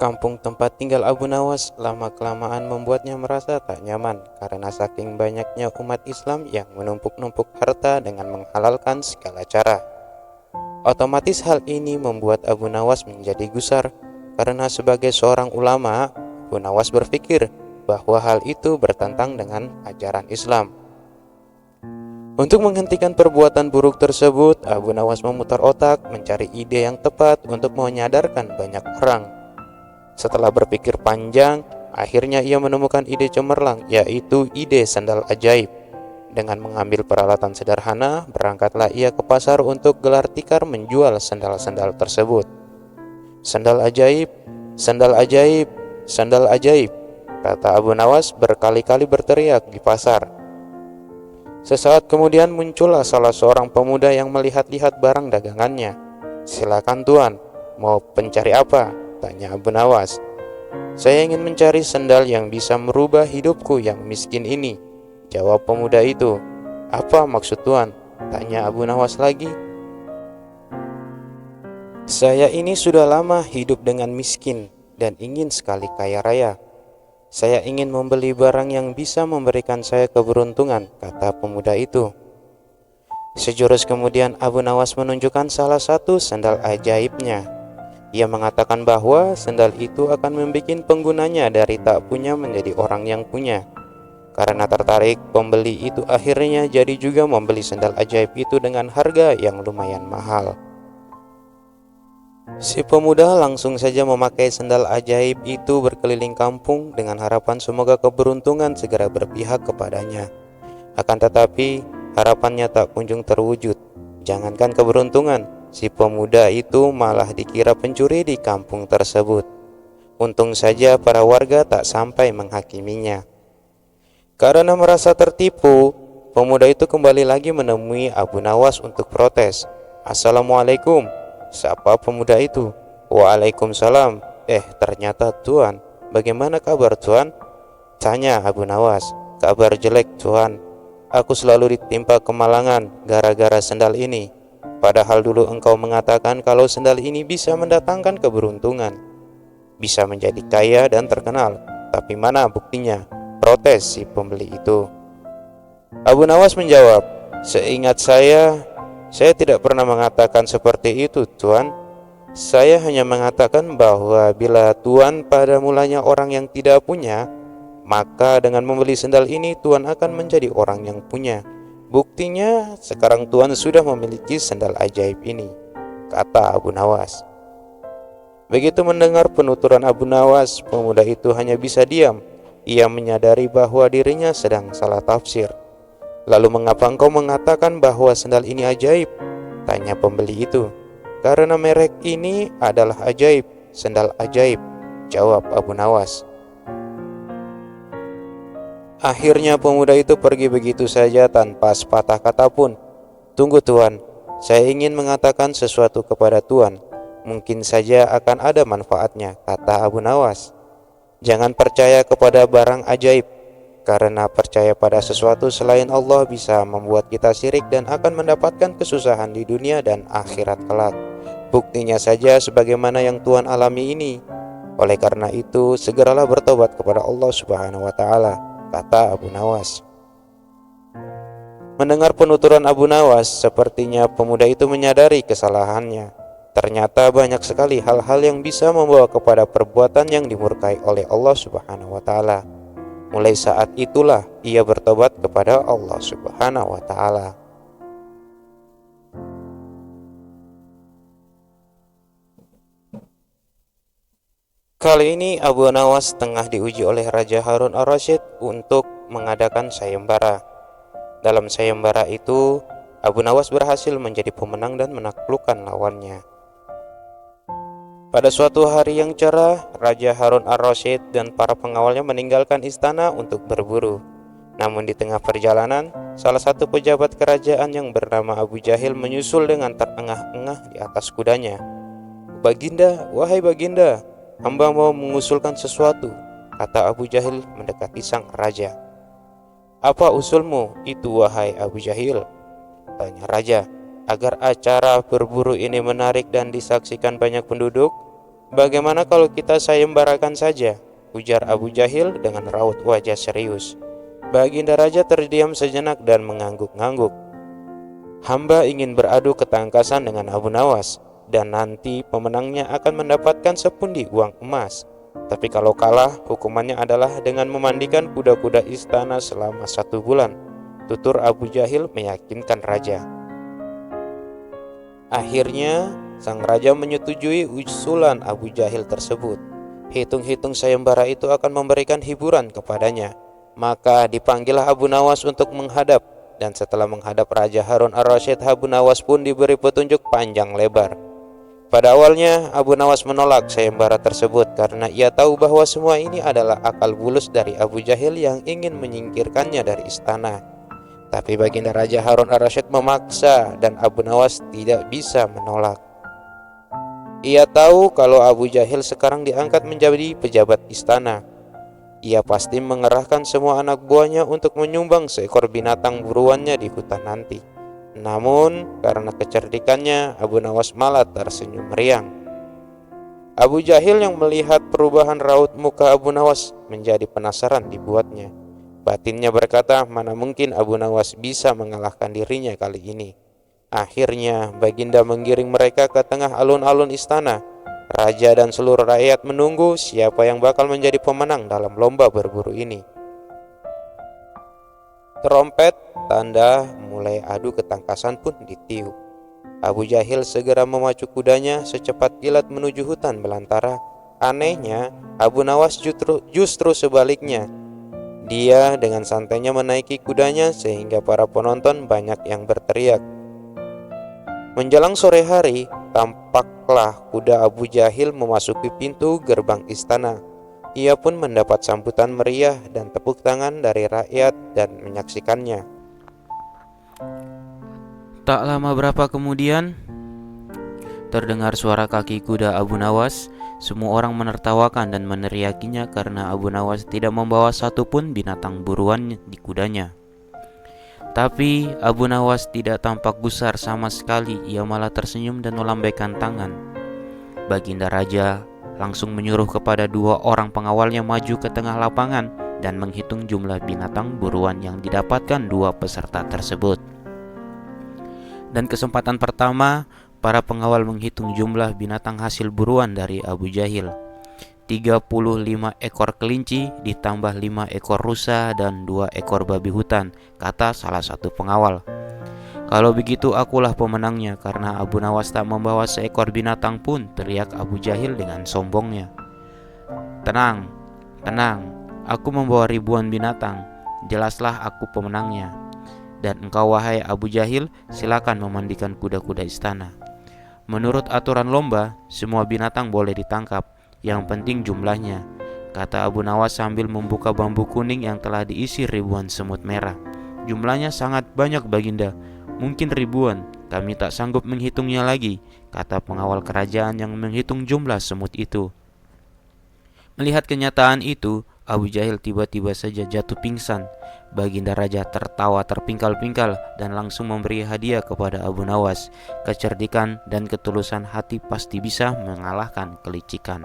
Kampung tempat tinggal Abu Nawas lama-kelamaan membuatnya merasa tak nyaman karena saking banyaknya umat Islam yang menumpuk-numpuk harta dengan menghalalkan segala cara. Otomatis hal ini membuat Abu Nawas menjadi gusar karena sebagai seorang ulama, Abu Nawas berpikir bahwa hal itu bertentang dengan ajaran Islam. Untuk menghentikan perbuatan buruk tersebut, Abu Nawas memutar otak mencari ide yang tepat untuk menyadarkan banyak orang. Setelah berpikir panjang, akhirnya ia menemukan ide cemerlang, yaitu ide sandal ajaib. Dengan mengambil peralatan sederhana, berangkatlah ia ke pasar untuk gelar tikar menjual sandal-sandal tersebut. Sandal ajaib, sandal ajaib, sandal ajaib, kata Abu Nawas berkali-kali berteriak di pasar. Sesaat kemudian muncullah salah seorang pemuda yang melihat-lihat barang dagangannya. "Silakan tuan, mau pencari apa?" tanya Abu Nawas. "Saya ingin mencari sandal yang bisa merubah hidupku yang miskin ini," jawab pemuda itu. "Apa maksud tuan?" tanya Abu Nawas lagi. "Saya ini sudah lama hidup dengan miskin dan ingin sekali kaya raya. Saya ingin membeli barang yang bisa memberikan saya keberuntungan," kata pemuda itu. Sejurus kemudian Abu Nawas menunjukkan salah satu sandal ajaibnya. Ia mengatakan bahwa sandal itu akan membuat penggunanya dari tak punya menjadi orang yang punya. Karena tertarik, pembeli itu akhirnya jadi juga membeli sandal ajaib itu dengan harga yang lumayan mahal. Si pemuda langsung saja memakai sandal ajaib itu berkeliling kampung dengan harapan semoga keberuntungan segera berpihak kepadanya. Akan tetapi, harapannya tak kunjung terwujud. Jangankan keberuntungan, si pemuda itu malah dikira pencuri di kampung tersebut. Untung saja para warga tak sampai menghakiminya. Karena merasa tertipu, pemuda itu kembali lagi menemui Abu Nawas untuk protes. "Assalamualaikum," sapa pemuda itu. "Waalaikumsalam. Ternyata tuan. Bagaimana kabar tuan?" tanya Abu Nawas. "Kabar jelek tuan. Aku selalu ditimpa kemalangan gara-gara sandal ini. Padahal dulu engkau mengatakan kalau sandal ini bisa mendatangkan keberuntungan, bisa menjadi kaya dan terkenal. Tapi mana buktinya?" protes si pembeli itu. Abu Nawas menjawab, "Seingat saya tidak pernah mengatakan seperti itu, tuan. Saya hanya mengatakan bahwa bila tuan pada mulanya orang yang tidak punya, maka dengan membeli sandal ini tuan akan menjadi orang yang punya. Buktinya sekarang tuan sudah memiliki sandal ajaib ini," kata Abu Nawas. Begitu mendengar penuturan Abu Nawas, pemuda itu hanya bisa diam. Ia menyadari bahwa dirinya sedang salah tafsir. "Lalu mengapa engkau mengatakan bahwa sandal ini ajaib?" tanya pembeli itu. "Karena merek ini adalah ajaib, sandal ajaib," jawab Abu Nawas. Akhirnya pemuda itu pergi begitu saja tanpa sepatah kata pun. "Tunggu tuan, saya ingin mengatakan sesuatu kepada tuan. Mungkin saja akan ada manfaatnya," kata Abu Nawas. "Jangan percaya kepada barang ajaib, karena percaya pada sesuatu selain Allah bisa membuat kita syirik dan akan mendapatkan kesusahan di dunia dan akhirat kelak. Buktinya saja sebagaimana yang tuan alami ini. Oleh karena itu, segeralah bertobat kepada Allah Subhanahu wa Ta'ala," kata Abu Nawas. Mendengar penuturan Abu Nawas, sepertinya pemuda itu menyadari kesalahannya. Ternyata banyak sekali hal-hal yang bisa membawa kepada perbuatan yang dimurkai oleh Allah Subhanahu wa Ta'ala. Mulai saat itulah ia bertobat kepada Allah Subhanahu wa Ta'ala. Kali ini Abu Nawas tengah diuji oleh Raja Harun ar-Rasyid untuk mengadakan sayembara. Dalam sayembara itu, Abu Nawas berhasil menjadi pemenang dan menaklukkan lawannya. Pada suatu hari yang cerah, Raja Harun ar-Rasyid dan para pengawalnya meninggalkan istana untuk berburu. Namun di tengah perjalanan, salah satu pejabat kerajaan yang bernama Abu Jahil menyusul dengan terengah-engah di atas kudanya. "Baginda, wahai Baginda, hamba mau mengusulkan sesuatu," kata Abu Jahil mendekati sang raja. "Apa usulmu itu, wahai Abu Jahil?" tanya raja. "Agar acara berburu ini menarik dan disaksikan banyak penduduk, "Bagaimana kalau kita sayembarakan saja?" ujar Abu Jahil dengan raut wajah serius. Baginda Raja terdiam sejenak dan mengangguk-ngangguk. "Hamba ingin beradu ketangkasan dengan Abu Nawas, dan nanti pemenangnya akan mendapatkan sepundi uang emas. Tapi kalau kalah, hukumannya adalah dengan memandikan kuda-kuda istana selama 1 bulan," tutur Abu Jahil meyakinkan raja. Akhirnya, sang raja menyetujui usulan Abu Jahil tersebut. Hitung-hitung sayembara itu akan memberikan hiburan kepadanya. Maka dipanggillah Abu Nawas untuk menghadap, dan setelah menghadap Raja Harun ar-Rasyid, Abu Nawas pun diberi petunjuk panjang lebar. Pada awalnya, Abu Nawas menolak sayembara tersebut karena ia tahu bahwa semua ini adalah akal bulus dari Abu Jahil yang ingin menyingkirkannya dari istana. Tapi Baginda Raja Harun ar-Rasyid memaksa dan Abu Nawas tidak bisa menolak. Ia tahu kalau Abu Jahil sekarang diangkat menjadi pejabat istana. Ia pasti mengerahkan semua anak buahnya untuk menyumbang seekor binatang buruannya di hutan nanti. Namun karena kecerdikannya, Abu Nawas malah tersenyum meriang. Abu Jahil yang melihat perubahan raut muka Abu Nawas menjadi penasaran dibuatnya. Batinnya berkata, mana mungkin Abu Nawas bisa mengalahkan dirinya kali ini. Akhirnya Baginda menggiring mereka ke tengah alun-alun istana. Raja dan seluruh rakyat menunggu siapa yang bakal menjadi pemenang dalam lomba berburu ini. Trompet tanda mulai adu ketangkasan pun ditiup. Abu Jahil segera memacu kudanya secepat kilat menuju hutan belantara. Anehnya, Abu Nawas justru sebaliknya. Dia dengan santainya menaiki kudanya sehingga para penonton banyak yang berteriak. Menjelang sore hari, tampaklah kuda Abu Jahil memasuki pintu gerbang istana. Ia pun mendapat sambutan meriah dan tepuk tangan dari rakyat dan menyaksikannya. Tak lama berapa kemudian, terdengar suara kaki kuda Abu Nawas. Semua orang menertawakan dan meneriakinya karena Abu Nawas tidak membawa satupun binatang buruan di kudanya. Tapi Abu Nawas tidak tampak gusar sama sekali. Ia malah tersenyum dan melambaikan tangan. Baginda Raja langsung menyuruh kepada 2 orang pengawalnya maju ke tengah lapangan dan menghitung jumlah binatang buruan yang didapatkan 2 peserta tersebut. Dan kesempatan pertama, para pengawal menghitung jumlah binatang hasil buruan dari Abu Jahil. 35 ekor kelinci ditambah 5 ekor rusa dan 2 ekor babi hutan, kata salah satu pengawal. Kalau begitu akulah pemenangnya karena Abu Nawas tak membawa seekor binatang pun, teriak Abu Jahil dengan sombongnya. Tenang, aku membawa ribuan binatang, jelaslah aku pemenangnya. Dan engkau wahai Abu Jahil, silakan memandikan kuda-kuda istana. Menurut aturan lomba, semua binatang boleh ditangkap, yang penting jumlahnya, kata Abu Nawas sambil membuka bambu kuning yang telah diisi ribuan semut merah. Jumlahnya sangat banyak Baginda, mungkin ribuan, kami tak sanggup menghitungnya lagi, kata pengawal kerajaan yang menghitung jumlah semut itu. Melihat kenyataan itu, Abu Jahil tiba-tiba saja jatuh pingsan. Baginda Raja tertawa terpingkal-pingkal dan langsung memberi hadiah kepada Abu Nawas. Kecerdikan dan ketulusan hati pasti bisa mengalahkan kelicikan.